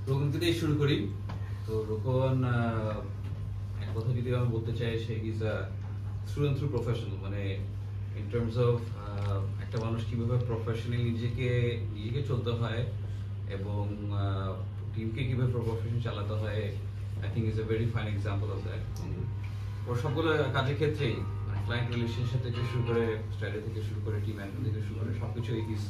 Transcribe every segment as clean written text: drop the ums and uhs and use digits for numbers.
রোকন থেকে শুরু করি। তো রোকন এক কথা যদি আমি বলতে চাই, সে is a through and through professional. মানে ইন টার্মস অফ একটা মানুষ কিভাবে প্রফেশনালি নিজেকে চলতে হয় এবং টিমকে কিভাবে প্রফেশন চালাতে হয়, I think is a very fine example of that. ওর সবগুলো কাজের ক্ষেত্রেই মানে ক্লায়েন্ট রিলেশনশিপ থেকে শুরু করে স্ট্র্যাটেজি থেকে শুরু করে টিম ম্যানেজমেন্ট থেকে শুরু করে সবকিছুই his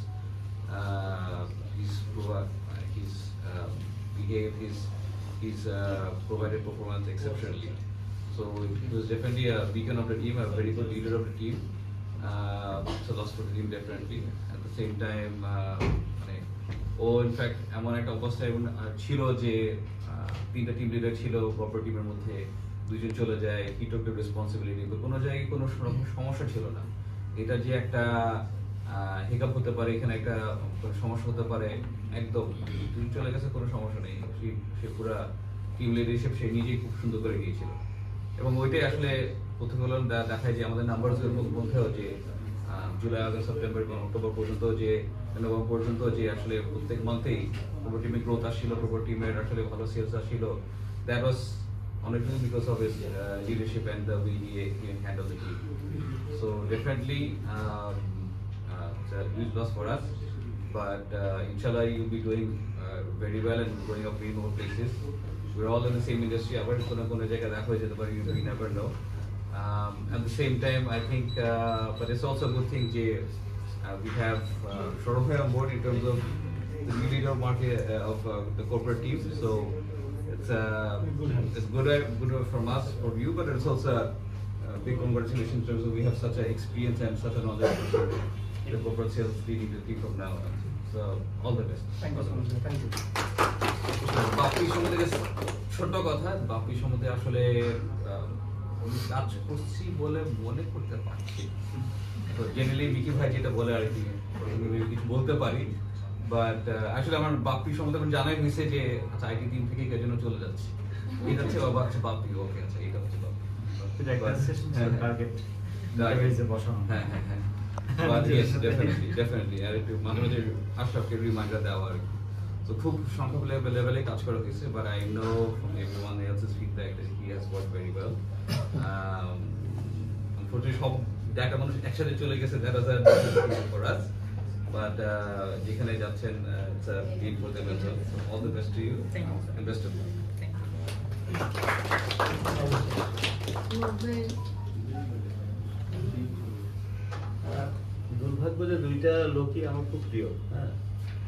behave, he's provided performance exceptionally. So he was definitely a beacon of the team, a very good leader of the team. So lost for the team definitely. At the same time, in fact এমন একটা অবস্থায় ছিল যে তিনটা team leader ছিল proper টিমের মধ্যে, দুইজন চলে যায়, হি টুক দ্য রেসপন্সিবিলিটি। তো কোনো জায়গায় কোনো সমস্যা ছিল না। এটা যে একটা হিকআপ হতে পারে, এখানে একটা সমস্যা হতে পারে, একদম দুই চলে গেছে, কোনো সমস্যা নেই। সে পুরা টিম লিডারশিপ সে নিজেই খুব সুন্দর করে গিয়েছিল এবং ওইটাই আসলে প্রতিফলন দেখায় যে আমাদের নাম্বারসের মধ্যেও যে জুলাই, আগস্ট, সেপ্টেম্বর এবং অক্টোবর পর্যন্ত যে নভেম্বর পর্যন্ত যে আসলে প্রত্যেক মান্থেই প্রপার টিমের গ্রোথ আসছিল, প্রপার টিমের আসলে ভালো সেলস আসছিল। That was honestly because of his leadership and the way he handled the team. So definitely it's a huge loss for us, but inshallah you'll be doing very well and going up many more places. We're all in the same industry. Abar kono jagah dekha hoye jete pare, you never know. At the same time, I think but it's also a good thing যে we have Saurav on board in terms of the new leader of market of the corporate team. So it's good from us, for you, but it's also a big congratulations in terms of we have such an experience and such a knowledge for the corporate sales leading the team from now on. So all the best. Thank you so much. Thank you. Bappi সম্বন্ধে ছোট কথা, বাপ্পি সম্বন্ধে আসলে আমি কাজ করছি বলে মনে করতে পারছি। তো জেনারেলি মিকি ভাই যেটা বলে আর কি কিছু বলতে পারি, বাট আসলে আমার বাপ্পি সম্বন্ধে জানাই হয়েছে যে আচ্ছা আইটি টিম থেকে কে যেন চলে যাচ্ছে, এটা হচ্ছে বাবা, আচ্ছা বাপ্পি, ওকে আচ্ছা এটা হচ্ছে বাপ্পি। হ্যাঁ হ্যাঁ হ্যাঁ, বাট ইয়েস ডেফিনেটলি আর একটু মাঝে মাঝে আশরাফকে রিমাইন্ডার দেওয়া আর কি। তো খুব সংখ্যক লেভেলে কাজ করা হয়েছে, but I know from everyone else's feedback that he has worked very well. Unfortunately সব একটা মানুষ একসাথে চলে গেছে, that was a difficult for us, but যেখানে যাচ্ছেন it's a gain for them as well. So all the best to you and best of luck. দুর্ভাগ্য যে দুইটা লোকই আমার খুব প্রিয়। হ্যাঁ,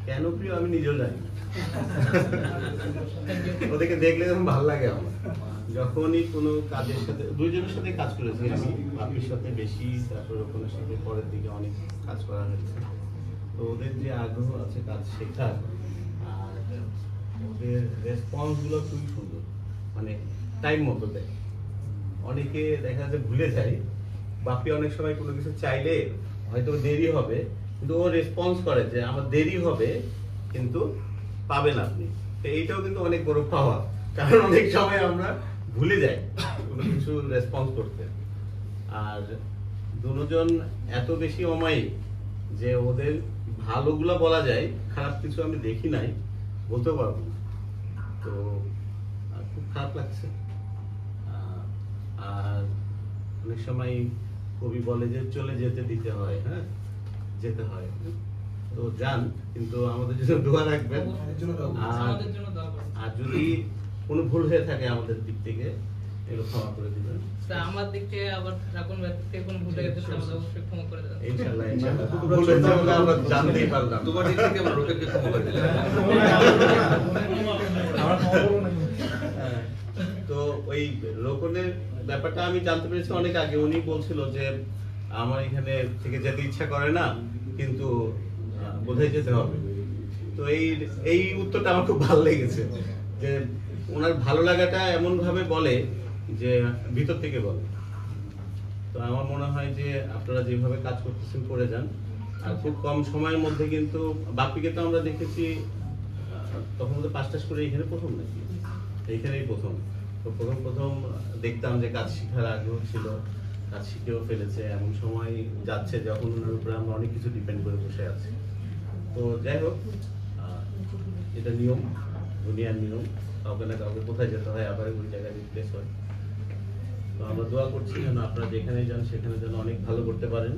কেন প্রিয় আমি নিজেও জানি। ওদেরকে দেখলে যখন ভালো লাগে আমার, যখনই কোনো কাজের সাথে, দুইজনের সাথে কাজ করেছি আমি, বাপির সাথে বেশি, তারপর ওখানের সাথে পরের দিকে অনেক কাজ করা হয়েছে। তো ওদের যে আগ্রহ আছে কাজ শেখার, আর ওদের রেসপন্সগুলো খুবই সুন্দর, মানে টাইম মতো দেয়। অনেকে দেখা যাচ্ছে ভুলে যায়, বাপি অনেক সময় কোনো কিছু চাইলে হয়তো দেরি হবে, কিন্তু ও রেসপন্স করে যে আমার দেরি হবে কিন্তু পাবেন আপনি। তো এইটাও কিন্তু অনেক বড় পাওয়া, কারণ অনেক সময় আমরা ভুলে যাই কোনো কিছু রেসপন্স করতে। আর দুজন এত বেশি অমায়িক যে ওদের ভালোগুলো বলা যায়, খারাপ কিছু আমি দেখি নাই, বলতেও পারবো না। তো খুব খারাপ লাগছে। আর অনেক সময় কবি বলে যে চলে যেতে দিতে হয়, হ্যাঁ যেতে হয়, তো যান, কিন্তু আমাদের জন্য দোয়া রাখবেন। আর যদি কোনো ভুল হয়ে থাকে আমাদের দিক থেকে এগুলো ক্ষমা করে দিবেন। আমার দিক থেকে আবার রাখুন, থেকে কোনো ভুল হয়ে গেছে আমাদের অবশ্যই ক্ষমা করে দেবেন ইনশাআল্লাহ ইনশাআল্লাহ। ভুল হয়েছে বলে আমরা জানতেই পারলাম, তোমার দিক থেকে আমরা রোকেটকে ক্ষমা করে দিলাম। তো ওই রোকনের ব্যাপারটা আমি জানতে পেরেছি অনেক আগে। উনি বলছিল যে আমার এখানে থেকে যেতে ইচ্ছা করে না, কিন্তু বোধহয় যেতে হবে। তো এই উত্তরটা আমার খুব ভালো লেগেছে, যে ওনার ভালো লাগাটা এমন ভাবে বলে যে ভিতর থেকে বলে। তো আমার মনে হয় যে আপনারা যেভাবে কাজ করতেছেন করে যান। আর খুব কম সময়ের মধ্যে কিন্তু বাপিকে তো আমরা দেখেছি তখন তো 5টা করে এখানে প্রথম নাকি এইখানেই প্রথম। তো প্রথম দেখতাম যে কাজ শেখার আগ্রহ ছিল, কাজ শিখেও ফেলেছে, এমন সময় যাচ্ছে যখন ওনার উপরে আমরা অনেক কিছু ডিপেন্ড করে বসে আছি। তো যাই হোক, এটা নিয়ম, দুনিয়ার নিয়ম, কাউকে না কাউকে কোথায় যেতে হয়, আবার ওই জায়গায় রিপ্লেস হয়। তো আমরা দোয়া করছি যেন আপনারা যেখানে যান সেখানে যেন অনেক ভালো করতে পারেন,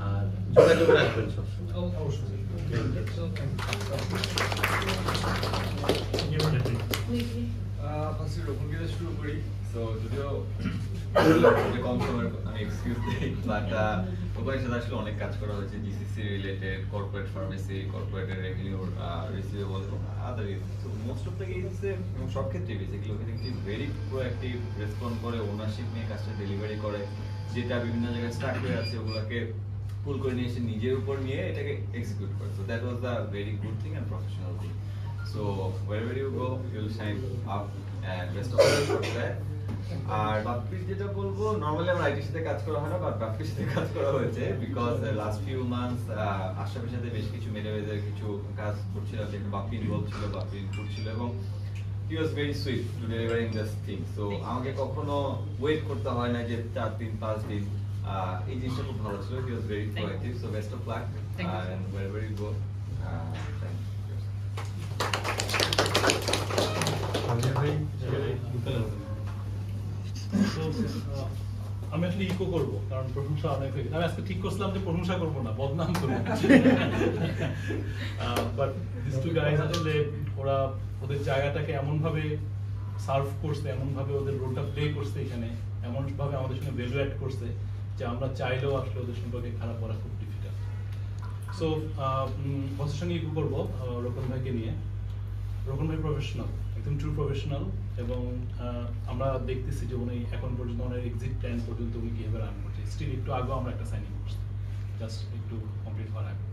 আর যোগাযোগ রাখবেন সবসময়। অবশ্যই। ফার্স্টে রকম দিয়ে শুরু করি। সো যদিও কম সময়ের আমি এক্সকিউজ দিই, বাট ওখানে সাথে আসলে অনেক কাজ করা হয়েছে, জিসিসি রিলেটেড, কর্পোরেট ফার্মেসি, কর্পোরেটের রেভিনিউ রিসিভেবল এবং other. So most of the কেসে এবং সব ক্ষেত্রে বেসিক্যালি ওখানে একটি ভেরি প্রোঅ্যাক্টিভ রেসপন্ড করে, ওনারশিপ নিয়ে কাজটা ডেলিভারি করে, যেটা বিভিন্ন জায়গায় স্টার্ট হয়ে আছে ওগুলোকে পুল করে নিয়ে এসে নিজের উপর নিয়ে এটাকে এক্সিকিউট করে। So that was the very good thing and professional thing. So wherever you go, you'll shine up and best of luck for that. আর বাপ্পির যেটা বলবো, নরমালি আমার আইটির সাথে কাজ করা হয় না, বাট বাপ্পির সাথে কাজ করা হয়েছে বিকজ লাস্ট ফিউ মান্থস আশরাফের সাথে বেশ কিছু মেলেবেজের কিছু কাজ করছিলাম, যেটা বাপ্পি ইনভলভ ছিল, বাপ্পি ইনপুট ছিল, এবং he was very sweet to delivering this thing. So আমাকে কখনো ওয়েট করতে হয় না যে 4 দিন 5 দিন, এই জিনিসটা খুব ভালো ছিল। he was very proactive, so best of luck and wherever you go, thank you. আমি আসলে ইকো করবো, কারণ প্রশংসা অনেক হয়ে গেছে। আমি আজকে ঠিক করছিলাম যে প্রশংসা করবো না, বদনাম করবো। বাট দিস টু গাইজ আসলে ওরা ওদের জায়গাটাকে এমন ভাবে সার্ভ করছে, এমন ভাবে ওদের রোলটা প্লে করছে এখানে, এমন ভাবে আমাদের সঙ্গে ভ্যালু অ্যাড করছে যে আমরা চাইলেও আসলে ওদের সম্পর্কে খারাপ করা খুব ডিফিকাল্ট। সো বসের সঙ্গে ইকো করবো রোকন ভাইকে নিয়ে। রোকন ভাই প্রফেশনাল, একদম ট্রু প্রফেশনাল, এবং আমরা দেখতেছি যে উনি এখন পর্যন্ত ওনার এক্সিট প্ল্যান পর্যন্ত উনি কীভাবে রান করছে। স্টিল একটু আগেও আমরা একটা সাইনিং করছি, জাস্ট একটু কমপ্লিট হওয়ার আগে,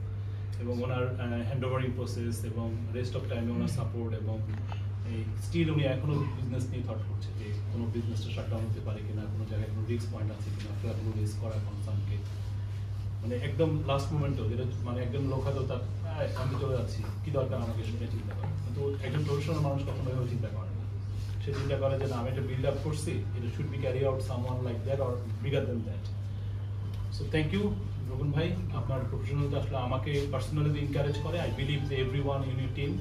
এবং ওনার হ্যান্ড ওভারিং প্রসেস এবং রেস্ট অফ টাইমে ওনার সাপোর্ট, এবং এই স্টিল উনি এখনও বিজনেস নিয়ে থট করছে যে কোনো বিজনেসটা শাটডাউন হতে পারে কিনা, কোনো জায়গায় কোনো রিস্ক পয়েন্ট আছে কিনা, ফ্ল্যাগুলো রেস করা কনসার্নকে, মানে একদম লাস্ট মোমেন্টও, যেটা মানে একদম লোক হয়তো তার আমি চলে যাচ্ছি, কি দরকার আমাকে শুনে চিন্তা করে, কিন্তু একজন প্রফেশনাল মানুষ কখনো এভাবে চিন্তা করে না। সে চিন্তা করে যে না, আমি একটা বিল্ড আপ করছি, এটা should be carry out someone like that or bigger than that. So thank you Rokon ভাই, আপনার প্রফেশনালটা আসলে আমাকে পার্সোনালি এনকারেজ করে। আই বিলিভ যে every one in your team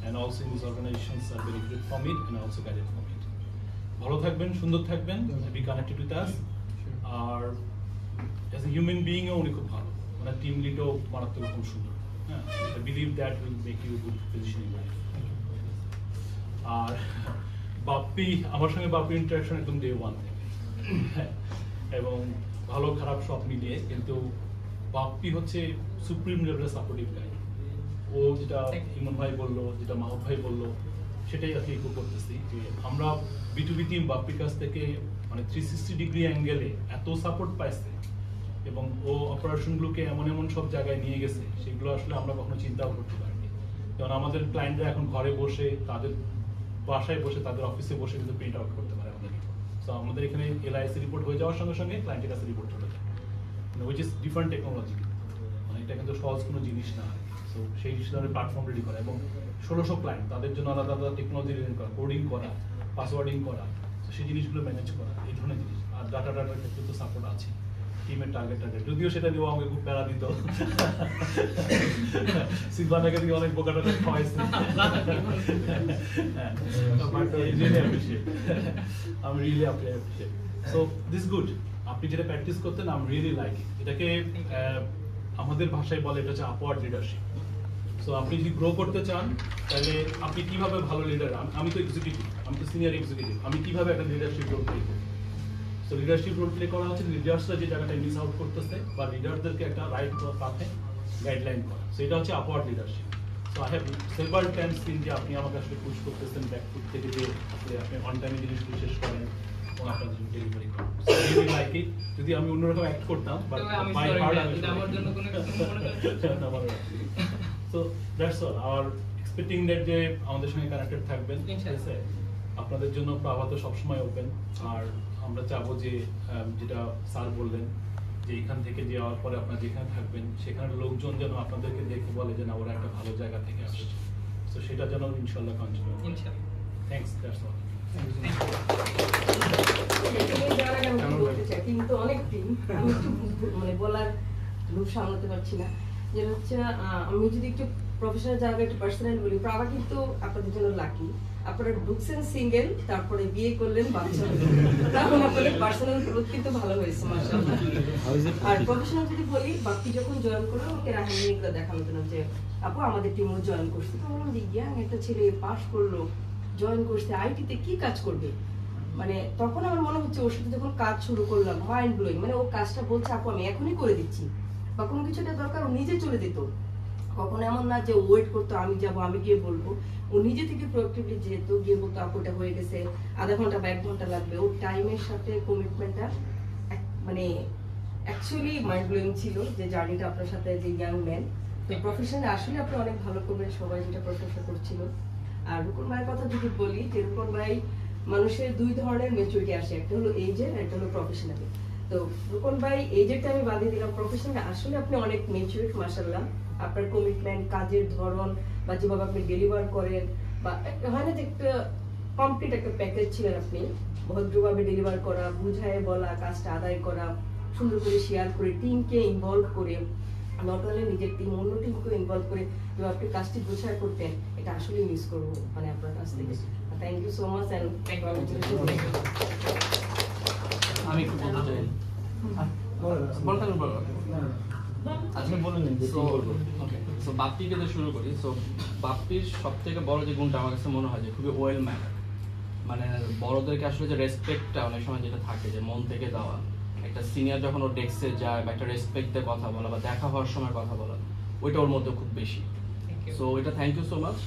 and also in this organisations are benefited from it and also guided from it. ভালো থাকবেন, সুন্দর থাকবেন, বি কানেক্টেড উইথ আস। আর অ্যাজ এ হিউম্যান বিইংও উনি খুব ভালো, মানে টিম লিডও মারাত্মক রকম সুন্দর। হ্যাঁ, I believe that will make you good position in life. আর বাপ্পি, আমার সঙ্গে বাপ্পি ইন্টারাকশন একদম ডে ওয়ান থেকে, এবং ভালো খারাপ সব মিলিয়ে, কিন্তু বাপ্পি হচ্ছে সুপ্রিম লেভেলের সাপোর্টিভ গাই। ও যেটা ইমন ভাই বললো, যেটা মাহবুব ভাই বললো, সেটাই আর কি ইকো করতেছি যে আমরা বিটুবি টিম বাপ্পির কাছ থেকে মানে 360 ডিগ্রি অ্যাঙ্গেলে এত সাপোর্ট পাইছে, এবং ও অপারেশনগুলোকে এমন এমন সব জায়গায় নিয়ে গেছে, সেগুলো আসলে আমরা কখনো চিন্তাও করতে পারিনি। কারণ আমাদের ক্লায়েন্টরা এখন ঘরে বসে, তাদের বাসায় বসে, তাদের অফিসে বসে কিন্তু প্রিন্ট আউট করতে পারে আমাদের রিপোর্ট। সো আমাদের এখানে এলআইসি রিপোর্ট হয়ে যাওয়ার সঙ্গে সঙ্গে ক্লায়েন্টের কাছে রিপোর্ট চলে যায়, উইচ ইজ ডিফারেন্ট টেকনোলজি। মানে এটা কিন্তু সহজ কোনো জিনিস না। সো সেই ধরনের প্ল্যাটফর্ম রেডি করা, এবং 1600 ক্লায়েন্ট, তাদের জন্য আলাদা আলাদা টেকনোলজি রেডি করা, কোডিং করা, পাসওয়ার্ডিং করা, তো সেই জিনিসগুলো ম্যানেজ করা, এই ধরনের জিনিস। আর ডাটার ক্ষেত্রে তো সাপোর্ট আছে, টিমের টার্গেট, যদিও সেটা নিয়েও আমাকে খুব প্যারা দিত। সিলভানাকে দিয়ে অনেক বোকা টোকা খাওয়াইছে। আমি really appreciate. So this good, আপনি যেটা প্র্যাকটিস করতেন, আই রিয়েলি লাইক এটাকে। আমাদের ভাষায় বলে এটা হচ্ছে আপওয়ার্ড লিডারশিপ। সো আপনি যদি গ্রো করতে চান, তাহলে আপনি কিভাবে ভালো লিডার, আমি তো এক্সিকিউটিভ, আমি তো সিনিয়র এক্সিকিউটিভ, আমি কিভাবে একটা লিডারশিপ রোল প্লে করব। সো লিডারশিপ রোল প্লে করা হচ্ছে লিডার্সরা যে জায়গাটায় মিস আউট করতেছে, বা লিডারদেরকে একটা রাইট পাথে গাইডলাইন করা। সো এটা হচ্ছে upward leadership. So I have several times seen যে আপনি আমাকে আসলে পুশ করতেছেন ব্যাকফুট থেকে, যে আসলে আপনি অন টাইমে জিনিসগুলো শেষ করেন এবং আপনার জন্য ডেলিভারি করেন। So really like it. যদি আমি অন্যরকম অ্যাক্ট করতাম, বাট মাই হার্ট, আমার জন্য কোনো কিছু মনে করেন। So that's all. R expecting that যে আমাদের সঙ্গে কানেক্টেড থাকবেন, ঠিক আছে? আপনাদের জন্য প্রভাত সবসময় ওপেন। আর আমরা চাবো যে যেটা স্যার বললেন, যে এখান থেকে যাওয়ার পরে আপনারা যেখানে থাকবেন, সেখানে লোকজন যেন আপনাদেরকে দেখে বলে যে না, ওরা একটা ভালো জায়গা থেকে আসছে। সো সেটা যেন ইনশাল্লাহ কন্টিনিউ। ইনশাআল্লাহ। Thanks, that's all. তুমি যাওয়ার আগে আমি কি বলতে চাই, টিম তো অনেক টিম, আমি একটু মানে বলার লোভ সামলাতে পারছি না। যেটা হচ্ছে আমি যদি একটু প্রফেশনাল জায়গায় একটু পার্সোনাল বলি, প্রাভা কিন্তু আপনাদের জন্য লাকি। আপনারা ঢুকছেন সিঙ্গেল, তারপরে বিয়ে করলেন, বাচ্চা হলো, তখন আপনাদের পার্সোনাল গ্রোথ কিন্তু ভালো হয়েছে মাশাআল্লাহ। আর প্রফেশনাল যদি বলি, বাপ্পি যখন জয়েন করলো ওকে রাহানি এগুলো দেখানো জন্য যে আপু আমাদের টিমও জয়েন করছে, তো বললাম যে ইয়াং একটা ছেলে পাস করলো, জয়েন করছে, আইটিতে কি কাজ করবে, মানে তখন আমার মনে হচ্ছে ওর সাথে যখন কাজ শুরু করলাম মাইন্ড ব্লোয়িং, মানে ও কাজটা বলছে আপু আমি এখনই করে দিচ্ছি, বা কোনো কিছুটা দরকার ও নিজে চলে যেত, কখনো এমন না যে ওয়েট করতো আমি যাবো আমি গিয়ে বলবো, ও নিজে থেকে প্রোঅ্যাক্টিভলি যেহেতু গিয়ে বলতো আপু এটা হয়ে গেছে, আধা ঘন্টা বা 1 ঘন্টা লাগবে, ওর টাইমের সাথে কমিটমেন্টটা মানে অ্যাকচুয়ালি মাইন্ড ব্লোয়িং ছিল যে জার্নিটা আপনার সাথে যে ইয়াং ম্যান। তো প্রফেশনে আসলে আপনি অনেক ভালো করবেন, সবাই যেটা প্রশংসা করছিল। আর রুকন ভাইয়ের কথা যদি বলি, যে রুকন ভাই মানুষের 2 ধরনের ম্যাচুরিটি আসে, একটা হলো এজের, একটা হলো প্রফেশনালি। তো রুকন ভাই এজেরটা আমি বাদ দিয়ে দিলাম, প্রফেশনালি আসলে আপনি অনেক ম্যাচুরিট মাশাআল্লাহ। আপনার কমিটমেন্ট, কাজের ধরন, বা যেভাবে আপনি ডেলিভার করেন, বা হয় না যে একটা কমপ্লিট একটা প্যাকেজ ছিলেন আপনি, ভদ্রভাবে ডেলিভার করা, বুঝায় বলা, কাজটা আদায় করা, সুন্দর করে শেয়ার করে, টিমকে ইনভলভ করে, নট অনলি নিজের টিম অন্য টিমকে ইনভলভ করে যে আপনি কাজটি গোছায় করতেন, এটা আসলে মিস করবো মানে আপনার কাছ থেকে। Thank you so much and আমি একটু বলতে চাই, আজকে বলে নিন যে কি বলবো। ওকে, সো বাপ্পিকে দিয়ে শুরু করি। সো বাপ্পির সবথেকে বড় যে গুণটা আমার কাছে মনে হয় যে খুবই ওয়েল ম্যানার, মানে বড়দেরকে আসলে যে রেসপেক্টটা অনেক সময় যেটা থাকে যে মন থেকে দেওয়া, একটা সিনিয়র যখন ওর ডেস্কে যায় বা একটা রেসপেক্ট দিয়ে কথা বলা বা দেখা হওয়ার সময় কথা বলা, ওইটা ওর মধ্যে খুব বেশি। সো এটা থ্যাংক ইউ সো মাচ।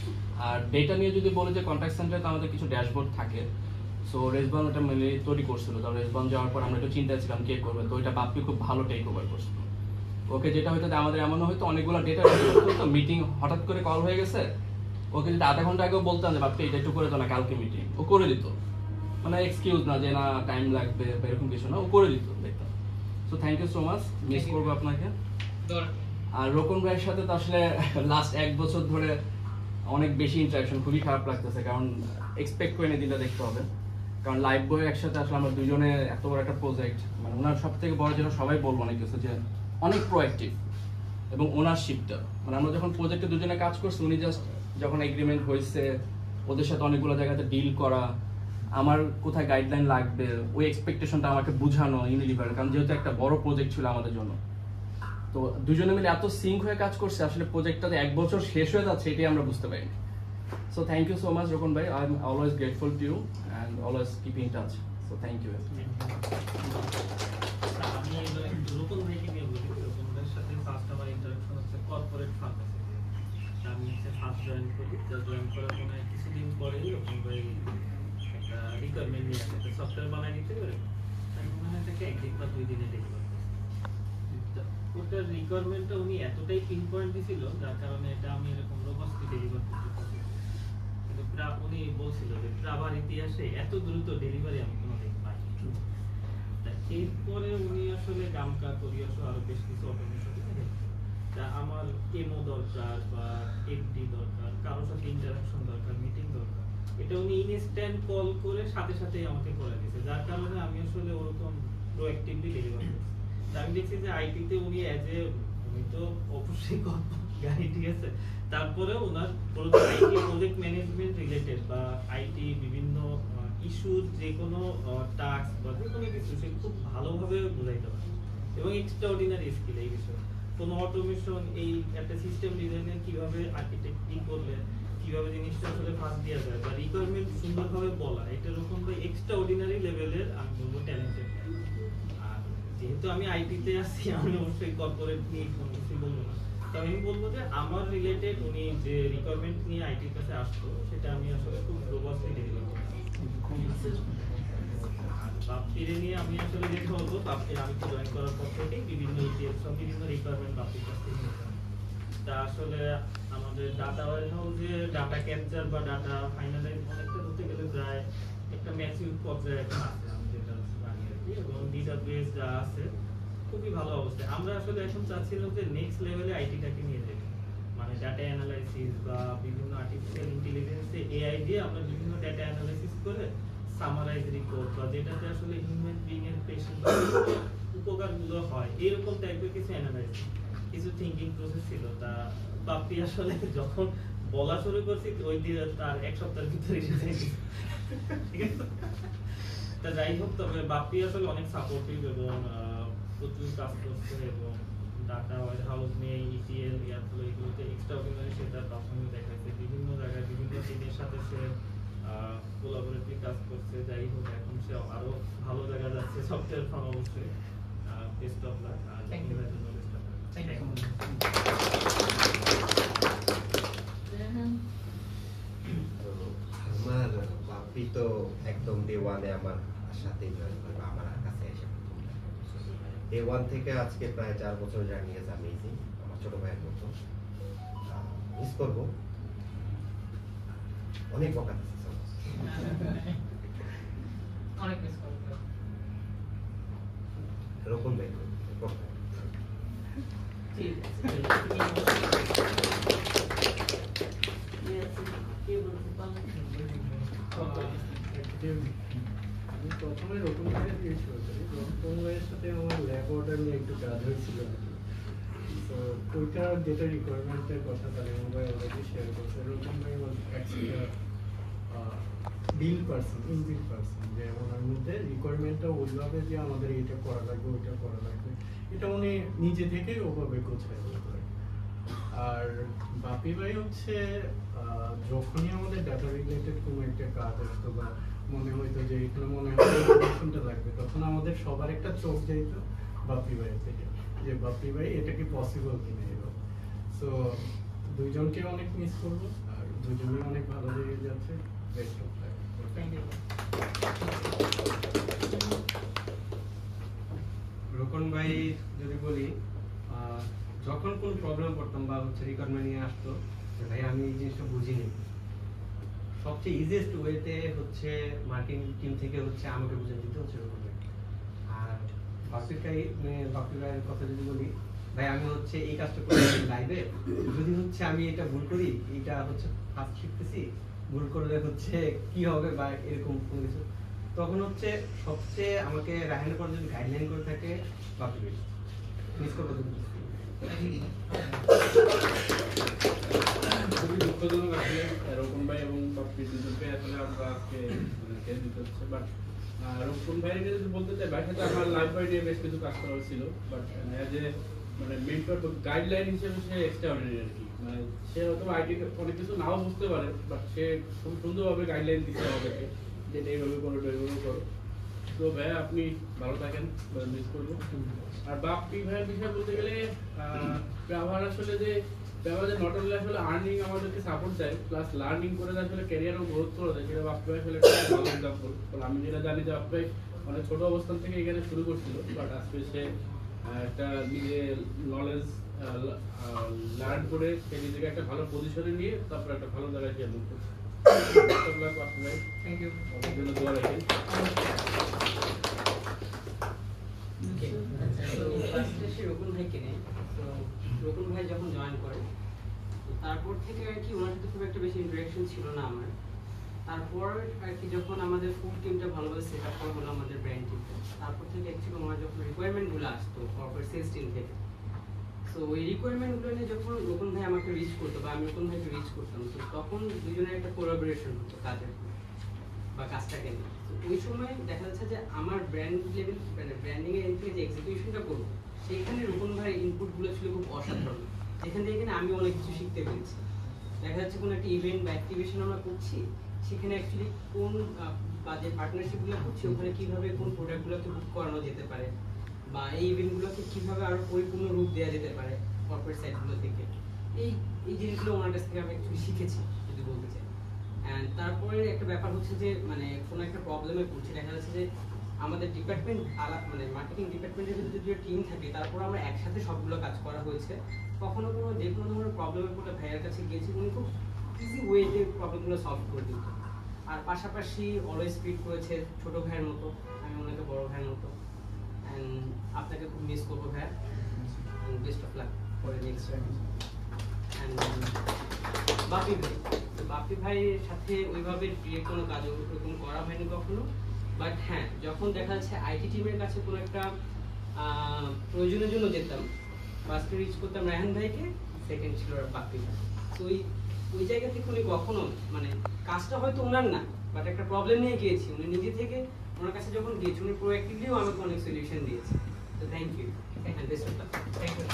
আর ডেটা নিয়ে যদি বলি যে কন্ট্যাক্ট সেন্টারে তো আমাদের কিছু ড্যাশবোর্ড থাকে, সো রেসবন ওটা মেনলি তৈরি করছিল, তো রেসবন যাওয়ার পর আমরা একটু চিন্তায় ছিলাম কে করবে, তো ওইটা বাপ্পি খুব ভালো টেক ওভার করছিল। ওকে যেটা হয়তো আমাদের এমন হয়তো অনেকগুলো ডেটা হতো, মিটিং হঠাৎ করে কল হয়ে গেছে, ওকে যদি আধা ঘন্টা আগেও বলতাম যে বাপ্পি এটা একটু করে দাও না কালকে মিটিং, ও করে দিত, মানে এক্সকিউজ না যে না টাইম লাগবে বা এরকম কিছু না, ও করে দিত দেখতাম। So thank you so much, miss করবো আপনাকে। আর রোকন ভাইয়ের সাথে তো আসলে লাস্ট 1 বছর ধরে অনেক বেশি ইন্টারাকশন, খুবই খারাপ লাগতেছে, কারণ এক্সপেক্ট করে দিনটা দেখতে হবে, কারণ লাইভ বই একসাথে আসলে আমরা দুজনে এত বড় একটা প্রজেক্ট, মানে ওনার সব থেকে বড় যেটা সবাই বলবো অনেক কিছু যে অনেক প্রোঅ্যাক্টিভ এবং ওনারশিপটা, মানে আমরা যখন প্রজেক্টে দুজনে কাজ করছি, উনি জাস্ট যখন এগ্রিমেন্ট হয়েছে ওদের সাথে অনেকগুলো জায়গাতে ডিল করা, আমার কোথায় গাইডলাইন লাগবে ওই এক্সপেকটেশনটা আমাকে বুঝানো ইউনিলিভার, কারণ যেহেতু একটা বড় প্রজেক্ট ছিল আমাদের জন্য, তো দুজনে মিলে এত সিঙ্ক হয়ে কাজ করছে, আসলে প্রজেক্টটাতে 1 বছর শেষ হয়ে যাচ্ছে এটাই আমরা বুঝতে পারিনি। So thank you so much Rokon ভাই, I am always grateful to you and always keep in touch. So thank you. আমি রোকন ভাইকে নিয়ে বলি, রোকন ভাইয়ের সাথে ফার্স্ট আমার ইন্টারাকশন হচ্ছে কর্পোরেট ফার্মেসি। আমি হচ্ছে ফার্স্ট জয়েন করি, জয়েন করার পরে কিছুদিন পরেই রোকন ভাই একটা রিকোয়ারমেন্ট নিয়ে আসে, একটা সফটওয়্যার বানাই দিতে পারে, আমি মনে হয় তাকে 1 দিন বা 2 দিনে ডেলিভার করছি। ওটার রিকোয়ারমেন্টটা উনি এতটাই পিন পয়েন্ট দিছিল, যার কারণে এটা আমি এরকম রোবস্টলি ডেলিভার করতে পারছি। কিন্তু উনি বলছিল যে প্রাভার ইতিহাসে এত দ্রুত ডেলিভারি আমি কোনোদিন পাইনি। এরপরে উনি আসলে গামকা কোরিয়া সহ আরো বেশ কিছু অটোমেশন আমার কেমো দরকার বা এফডি দরকার, কারোর সাথে ইন্টারাকশন দরকার, মিটিং দরকার, এটা উনি ইনস্ট্যান্ট কল করে সাথে সাথে আমাকে করে দিয়েছে, যার কারণে আমি আসলে ওরকম প্রোঅ্যাক্টিভলি ডেলিভার করছি। আমি দেখছি যে আইটিতে উনি উনি তো অবশ্যই গাড়ি, ঠিক আছে, তারপরে ওনার আইটি প্রজেক্ট ম্যানেজমেন্ট রিলেটেড বা আইটি বিভিন্ন ইস্যুর যে কোনো টাস্ক বা যে কোনো কিছু সে খুব ভালোভাবে বোঝাইতে পারে এবং এক্সট্রাঅর্ডিনারি স্কিল এই বিষয়ে। কোনো অটোমেশন, এই একটা সিস্টেম ডিজাইনের কিভাবে আর্কিটেক্ট কি করলে কিভাবে জিনিসটা আসলে ফাস্ট দেওয়া যায় বা রিকোয়ারমেন্ট সুন্দরভাবে বলা, এটা এরকম এক্সট্রাঅর্ডিনারি লেভেলের আমি বলবো ট্যালেন্টেড। আর যেহেতু আমি আইটিতে আছি, আমি অবশ্যই কর্পোরেট নিয়ে কোনো কিছু বলবো না, তো আমি বলবো যে আমার রিলেটেড উনি যে রিকোয়ারমেন্ট নিয়ে আইটির কাছে আসতো সেটা আমি আসলে খুব রোবস্টলি ডেলিভার করতাম। বাপ্পিরে নিয়ে আমি আসলে যেটা বলবো, বাপ্পির আমি তো জয়েন করার পর থেকেই বিভিন্ন ইটিএফ বিভিন্ন রিকোয়ারমেন্ট বাপ্পির কাছ থেকে নিতাম। তা আসলে আমাদের ডাটা ওয়ারহাউসে ডাটা ক্যাপচার বা ডাটা ফাইনালাইজ অনেকটা হতে গেলে প্রায় একটা ম্যাচিউর পর্যায়ে এখন আছে আমি যেটা বানিয়ে রাখি, এবং ডেটাবেস যা আছে খুবই ভালো অবস্থায়। আমরা আসলে এখন চাচ্ছিলাম যে নেক্সট লেভেলে আইটিটাকে নিয়ে যাই, মানে ডাটা অ্যানালাইসিস বা বিভিন্ন আর্টিফিশিয়াল ইন্টেলিজেন্সে এআই দিয়ে আমরা বিভিন্ন ডাটা অ্যানালাইসিস করে সামারাইজ রিপোর্ট বা যেটাতে আসলে হিউম্যান বিং এর পেশেন্ট উপকারগুলো হয় এরকম টাইপের কিছু অ্যানালাইসিস কিছু থিংকিং প্রসেস ছিল। তা বাপ্পি আসলে যখন বলা শুরু করছি ওই দিন তার এক সপ্তাহের ভিতরে এসে ঠিক আছে। তা যাই হোক, তবে বাপ্পি আসলে অনেক সাপোর্টিভ এবং প্রচুর কাজ করছে এবং ডাটা হাউস নিয়ে ইটিএল ইয়ারগুলো এগুলোতে এক্সট্রাঅর্ডিনারি সে তার পারফরমেন্স দেখাচ্ছে, বিভিন্ন জায়গায় বিভিন্ন টিমের সাথে সে কোলাবোরেটিভ কাজ করছে। যাই হোক, এখন সে আরো ভালো জায়গায় যাচ্ছে সফটওয়্যার ফার্ম অবশ্যই। Best of luck. আর Thank you. জন্য best of luck. Thank you. তো আমার বাপ্পি তো একদম ডে ওয়ানে আমার সাথে জয়েন করবে, আমার কাছে এসে ডে ওয়ান থেকে আজকে প্রায় 4 বছর জার্নি আছে অ্যামেজিং, আমার ছোট ভাইয়ের মতো। মিস করবো, অনেক বকা দিচ্ছে অনেক মিস করবো। এরকম ভাই ঠিক আছে। কে বলতে পারবেন? আমি প্রথমে রকম ভাইয়ের দিয়ে শুরু করি। রকম ভাইয়ের সাথে আমার ল্যাব অর্ডার নিয়ে একটু কাজ হয়েছিল। তো ওইটা যেটা রিকোয়ারমেন্টের কথা তালিম ভাই অলরেডি শেয়ার করছে। রকম ভাই বিল পার্সন, ইনবিল পার্সন, যে ওনার মধ্যে রিকোয়ারমেন্টটা ওইভাবে যে আমাদের এটা করা লাগবে ওইটা করা লাগবে, এটা উনি নিজে থেকেই ওভাবে গোছায় বলতে। আর বাপি ভাই হচ্ছে যখনই আমাদের ডাটা রিলেটেড কোনো একটা কাজ আসতো বা মনে হইতো যে এখানে মনে হয় ইনফরমেশনটা লাগবে, তখন আমাদের সবার একটা চোখ যাইত বাপি ভাইয়ের থেকে, যে বাপি ভাই এটা কি পসিবল কিনা এরকম। সো দুইজনকে অনেক মিস করবো, আর দুজনেই অনেক ভালো লেগে যাচ্ছে। Best of luck. Thank you. রোকন ভাই যদি বলি, যখন কোন প্রবলেম পড়তাম বা হচ্ছে রিকোয়ারমেন্ট নিয়ে আসতো যে ভাই আমি এই জিনিসটা বুঝিনি, সবচেয়ে ইজিয়েস্ট ওয়েতে হচ্ছে মার্কেটিং টিম থেকে হচ্ছে আমাকে বুঝে দিতে হচ্ছে রোকন ভাই। আর বাপ্পি ভাইয়ের কথা যদি বলি, ভাই আমি হচ্ছে এই কাজটা করে লাইভে, যদি হচ্ছে আমি এটা ভুল করি, এটা হচ্ছে ফার্স্ট শিখতেছি, ভুল করলে হচ্ছে কি হবে বা এরকম কোনো কিছু, তখন হচ্ছে সবচেয়ে আমাকে রাহানের পর যদি গাইডলাইন করে থাকে বাপ্পি ভাই, মিস করবো। খুবই দুঃখজনক আসলে রোকন ভাই এবং বাপ্পি দুজনকে আসলে আমরা আজকে ছেড়ে দিতে হচ্ছে। বাট রোকন ভাইকে যদি বলতে চাই, ভাইয়ের সাথে আমার লাইফ বাই নিয়ে বেশ কিছু কাজ করা হয়েছিল। বাট অ্যাজ এ মানে মেন্টর গাইডলাইন হিসেবে সে এক্সট্রাঅর্ডিনারি আর কি। মানে সে হয়তো আইটি অনেক কিছু নাও বুঝতে পারে, বাট সে খুব সুন্দরভাবে গাইডলাইন দিচ্ছে আমাদেরকে, যেটা এইভাবে করো এইভাবে করো। তো ভাইয়া আপনি ভালো থাকেন, মিস করবো। আর বাপ্পি ভাইয়ের বিষয়ে বলতে গেলে ব্যবহার আসলে যে ব্যবহার যে নট অনলি আসলে আর্নিং আমাদেরকে সাপোর্ট দেয়, প্লাস লার্নিং করে আসলে ক্যারিয়ারও গ্রোথ করে দেয়, সেটা বাপ্পি ভাই আসলে একটা ভালো এক্সাম্পল। আমি যেটা জানি যে বাপ্পি ভাই অনেক ছোট অবস্থান থেকে এখানে শুরু করছিল, বাট আজকে সে একটা নিজে নলেজ লার্ন করে সে নিজেকে একটা ভালো পজিশনে নিয়ে তারপর একটা ভালো জায়গায় সে মুভ করছে। বাপ্পি ভাই Thank you. আমাদের জন্য দোয়া রাখেন। রকুন ভাইকে নেই। তো রকুন ভাই যখন জয়েন করে, তারপর থেকে আর কি ওনার সাথে খুব একটা বেশি ইন্টারাকশন ছিল না আমার। তারপর আর কি যখন আমাদের ফুল টিমটা ভালোভাবে সেট আপ করা হলো আমাদের ব্র্যান্ড টিমটা, তারপর থেকে অ্যাকচুয়ালি আমার যখন রিকোয়ারমেন্টগুলো আসতো কর্পোরেট সেলস টিম থেকে, তো ওই রিকোয়ারমেন্টগুলো নিয়ে যখন রকুন ভাই আমাকে রিচ করতো বা আমি রকুন ভাইকে রিচ করতাম, তো তখন দুজনের একটা কোলাবোরেশন হতো কাজের বা কাজটাকে নিয়ে। তো ওই সময় দেখা যাচ্ছে যে আমার ব্র্যান্ড লেভেল মানে ব্র্যান্ডিং এর থেকে যে এক্সিকিউশনটা করবো, সেইখানে রকুন ভাই ইনপুটগুলো ছিল খুব অসাধারণ। এখান থেকে আমি অনেক কিছু শিখতে পেরেছি। দেখা যাচ্ছে কোনো একটা ইভেন্ট বা অ্যাক্টিভেশন আমরা করছি, সেখানে অ্যাকচুয়ালি কোন বা যে পার্টনারশিপগুলো করছি ওখানে কীভাবে কোন প্রোডাক্টগুলোকে বুক করানো যেতে পারে, বা এই ইভেন্টগুলোকে কীভাবে আরও পরিপূর্ণ রূপ দেওয়া যেতে পারে কর্পোরেট সাইটগুলো থেকে, এই এই জিনিসগুলো ওনার কাছ থেকে আমি অ্যাকচুয়ালি শিখেছি যদি বলতে চাই। অ্যান্ড তারপরে একটা ব্যাপার হচ্ছে যে মানে কোনো একটা প্রবলেমে পড়ছি, দেখা যাচ্ছে যে আমাদের ডিপার্টমেন্ট মানে মার্কেটিং ডিপার্টমেন্টের ভিতরে যদি টিম থাকে, তারপর আমরা একসাথে সবগুলো কাজ করা হয়েছে। কখনো কোনো যে কোনো ধরনের প্রবলেমে পড়লে ভাইয়ের কাছে গিয়েছি, উনি খুব ইজি ওয়েতে প্রবলেমগুলো সলভ করে দিত। আর পাশাপাশি অলওয়েজ স্পিড করেছে ছোট ভাইয়ের মতো, আমি ওনাকে বড় ভাইয়ের মতো। অ্যান্ড আপনাকে খুব মিস করবো ভাইয়া, best of luck for next. And Bapi ভাই বাপ্পি ভাইয়ের সাথে ওইভাবে ডিরেক্ট কোনো কাজ ওরকম করা হয়নি কখনো। বাট হ্যাঁ, যখন দেখা যাচ্ছে আইটি টিমের কাছে কোনো একটা প্রয়োজনের জন্য যেতাম, ফার্স্টে রিচ করতাম রায়হান ভাইকে, সেকেন্ড ছিল বাপ্পি ভাই। তো ওই জায়গা থেকে উনি কখনো মানে কাজটা হয়তো ওনার না, বাট একটা প্রবলেম নিয়ে গিয়েছি, উনি নিজে থেকে ওনার কাছে যখন গিয়েছি উনি প্রোঅ্যাক্টিভলিও আমাকে অনেক সলিউশন দিয়েছে। তো thank you and best of luck. Thank you.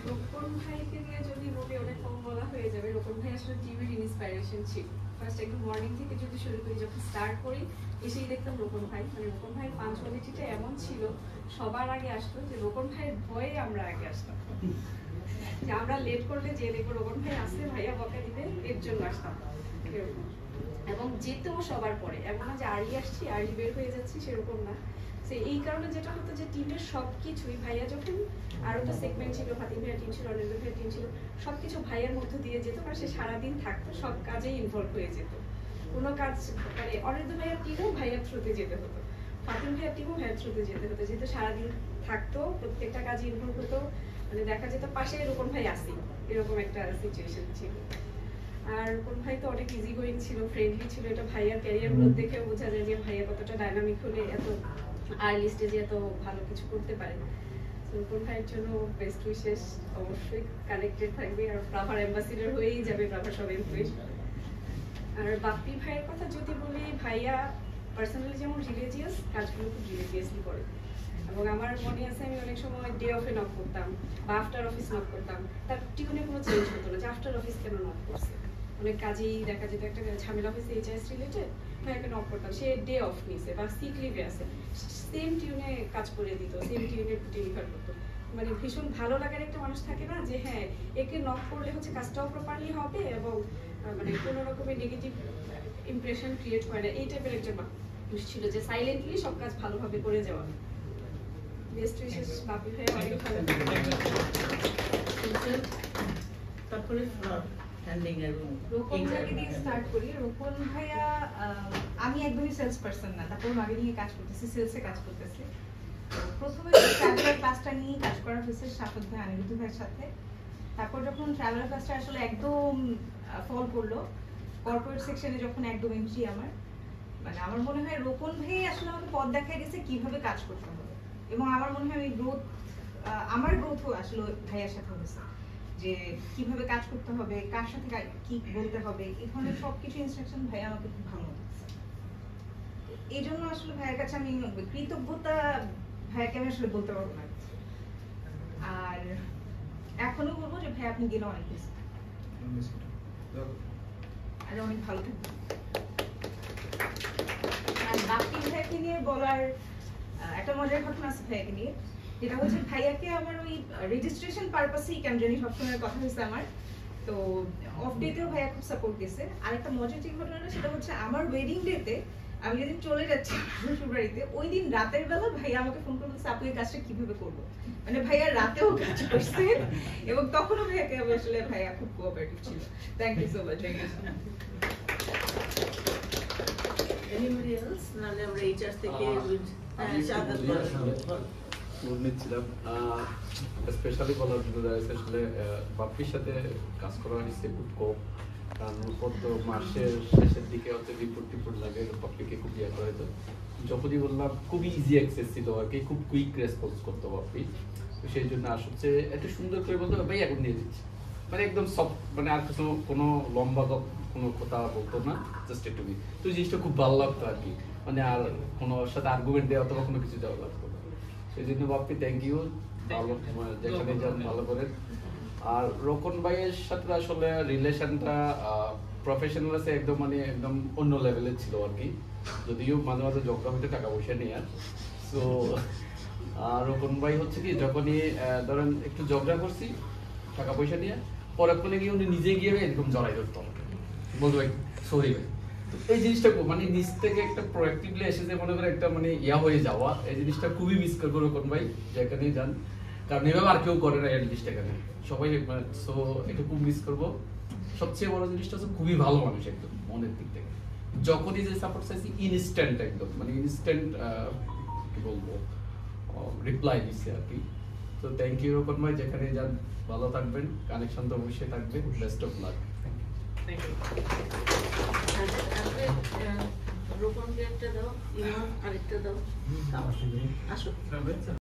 Rokon ভাইকে নিয়ে যদি বলি অনেক কম বলা হয়ে যাবে। রোকন ভাই আসলে টিভির ইন্সপাইরেশন ছিল। ফার্স্ট একদম মর্নিং থেকে যদি শুরু করি, যখন স্টার্ট করি এসেই দেখতাম রোকন ভাই, মানে রোকন ভাইয়ের পাঞ্চুয়ালিটিটা এমন ছিল, সবার আগে আসতো, যে রোকন ভাইয়ের ভয়ে আমরা আগে আসতাম, যে আমরা লেট করলে যে দেখবো রোকন ভাই আসলে ভাইয়া বকা দিবে, এর জন্য আসতাম এরকম। এবং যেতেও সবার পরে, এমন না যে আড়ি আসছি আড়ি বের হয়ে যাচ্ছি, সেরকম না। সে এই কারণে যেটা হতো যে টিমের সব কিছুই ভাইয়া, যখন আরও একটা সেগমেন্ট ছিল, ফাতিম ভাইয়ের টিম ছিল, অনিন্দ ভাইয়ের টিম ছিল, সব কিছু ভাইয়ের মধ্যে দিয়ে যেত, কারণ সে সারাদিন থাকতো, সব কাজেই ইনভলভ হয়ে যেত। কোনো কাজ মানে অনিন্দ ভাইয়ের টিমও ভাইয়ার থ্রুতে যেতে হতো, ফাতিম ভাইয়ের টিমও ভাইয়ার থ্রুতে যেতে হতো, যেহেতু সারাদিন থাকতো, প্রত্যেকটা কাজে ইনভলভ হতো, মানে দেখা যেত পাশে রোকন ভাই আসি, এরকম একটা সিচুয়েশন ছিল। আর রোকন ভাই তো অনেক ইজি গোয়িং ছিল, ফ্রেন্ডলি ছিল, এটা ভাইয়ার ক্যারিয়ার গ্রোথ দেখেও বোঝা যায় যে ভাইয়া কতটা ডাইনামিক হলে এত আর্লি স্টেজে এত ভালো কিছু করতে পারে। রোকন ভাইয়ের জন্য বেস্ট উইশেস, অবশ্যই কানেক্টেড থাকবে, আর প্রাভার অ্যাম্বাসিডর হয়েই যাবে প্রাভার সব এমপ্লয়ি। আর বাপ্পি ভাইয়ের কথা যদি বলি, ভাইয়া পার্সোনালি যেমন রিলিজিয়াস, কাজগুলো খুব রিলিজিয়াসলি করে। এবং আমার মনে আছে আমি অনেক সময় ডে অফে নক করতাম বা আফটার অফিস নক করতাম, তার টিউনে কোনো চেঞ্জ হতো না যে আফটার অফিস কেন নক করছে। অনেক কাজেই দেখা যেত একটা ঝামেলা অফিসে এইচআইএস রিলেটেড, ভাইয়াকে নক করতাম, সে ডে অফ নিছে বা সিক লিভে আছে, সেম টিউনে কাজ করে দিত, সেম টিউনে ডেলিভার করতো। মানে ভীষণ ভালো লাগার একটা মানুষ থাকে না, যে হ্যাঁ একে নক করলে হচ্ছে কাজটাও প্রপারলি হবে এবং মানে কোনো রকমের নেগেটিভ ইমপ্রেশন ক্রিয়েট হয় না, এই টাইপের একটা মানুষ ছিল, যে সাইলেন্টলি সব কাজ ভালোভাবে করে যাওয়া। বেস্ট উইশেস বাপি ভাই, অনেক ভালো। তারপরে রোকন ভাইকে দিয়ে স্টার্ট করি। রোকন ভাইয়া, আমি একদমই সেলস পারসন না, তারপর আগে নিয়ে কাজ করতেছি, সেলসে কাজ করতেছি। প্রথমে ট্রাভেলার ক্লাসটা নিয়ে কাজ করা হয়েছে সাফদ ভাই, অনিরুদ্ধ ভাইয়ের সাথে। তারপর যখন ট্রাভেলার ক্লাসটা আসলে একদম ফল করলো, কর্পোরেট সেকশনে যখন একদম এন্ট্রি আমার, মানে আমার মনে হয় রোকন ভাই আসলে আমাকে পথ দেখায় গেছে কিভাবে কাজ করতে হবে। এবং আমার মনে হয় আমার গ্রোথও আসলে ভাইয়ার সাথে হয়েছে, যে কিভাবে কাজ করতে হবে, কার সাথে কি বলতে হবে, এই ধরনের সবকিছু ইনস্ট্রাকশন ভাই আমাকে খুব ভালো লাগছে। এই জন্য আসলে ভাইয়ের কাছে আমি কৃতজ্ঞতা ভাইয়াকে আমি আসলে বলতে পারবো না। আর এখনো বলবো যে ভাই আপনি গেলে অনেক বেশি, আর অনেক ভালো থাকবেন। আর বাকি ভাইয়াকে নিয়ে বলার একটা মজার ঘটনা আছে ভাইয়াকে নিয়ে, যেটা হচ্ছে ভাইয়াকে আমার ওই রেজিস্ট্রেশন পারপাসেই কেন জানি সবসময় কথা হয়েছে আমার, তো অফ ডেতেও ভাইয়া খুব সাপোর্ট দিয়েছে। আর একটা মজার যে ঘটনাটা সেটা হচ্ছে আমার ওয়েডিং ডেতে আমি যেদিন চলে যাচ্ছি শ্বশুরবাড়িতে, ওই দিন রাতের বেলা ভাইয়া আমাকে ফোন করে বলছে আপু এই কাজটা কিভাবে করবো, মানে ভাইয়া রাতেও কাজ করছে এবং তখনও ভাইয়াকে আমি আসলে ভাইয়া খুব কোঅপারেটিভ ছিল। Thank you so much. Anybody else, নালে আমরা এইচআর থেকে নিচ্ছিলাম স্পেশালি বলার জন্য আসলে বাপ্পির সাথে কাজ করা হয়েছে খুব কম, কারণ তো মাসের শেষের দিকে হচ্ছে রিপোর্ট লাগে, বাপ্পিকে খুব ইয়ে করা হতো। যখনই বললাম খুবই ইজি অ্যাক্সেস ছিল আর কি, খুব কুইক রেসপন্স করতো বাপ্পি, তো সেই জন্য আসছে একটু সুন্দর করে বলতো ভাই এখন দিয়ে দিচ্ছি, মানে একদম সফট, মানে আর কিছু কোনো লম্বা কোনো কথা বলতো না, জাস্ট একটু। তো জিনিসটা খুব ভালো লাগতো আর কি, মানে আর কোনো সাথে আর্গুমেন্ট দেওয়া অথবা কোনো কিছু দেওয়া লাগতো না। সেই জন্য বাপ্পি থ্যাংক ইউ, ভালো যেখানে যান ভালো করেন। আর রোকন ভাইয়ের সাথে আসলে রিলেশনটা প্রফেশনাল আছে একদম, মানে একদম অন্য লেভেলের ছিল আর কি, যদিও মাঝে মাঝে ঝগড়া হইতে টাকা পয়সা নিয়ে। সো রোকন ভাই হচ্ছে কি, যখনই ধরেন একটু ঝগড়া করছি টাকা পয়সা নিয়ে, পরে গিয়ে উনি নিজে গিয়ে এরকম জড়াই ধরতো, বলতো ভাই সরি ভাই। এই জিনিসটা মানে নিজ থেকে একটা প্রোঅ্যাক্টিভলি এসে যে মনে করে একটা মানে ইয়া হয়ে যাওয়া, এই জিনিসটা খুবই মিস করবো রোকন ভাই, যেখানেই যান, কারণ এভাবে আর কেউ করে না এই জিনিসটা, এখানে সবাই। সো এটা খুব মিস করবো। সবচেয়ে বড় জিনিসটা হচ্ছে খুবই ভালো মানুষ একদম মনের দিক থেকে, যখনই যে সাপোর্ট চাইছি ইনস্ট্যান্ট, একদম মানে ইনস্ট্যান্ট কি বলবো রিপ্লাই দিচ্ছে আর কি। তো থ্যাংক ইউ রোকন ভাই, যেখানে যান ভালো থাকবেন, কানেকশন তো অবশ্যই থাকবে, best of luck. Thank you. রোপণকে একটা দাও, ইমন আরেকটা দাও। আসো।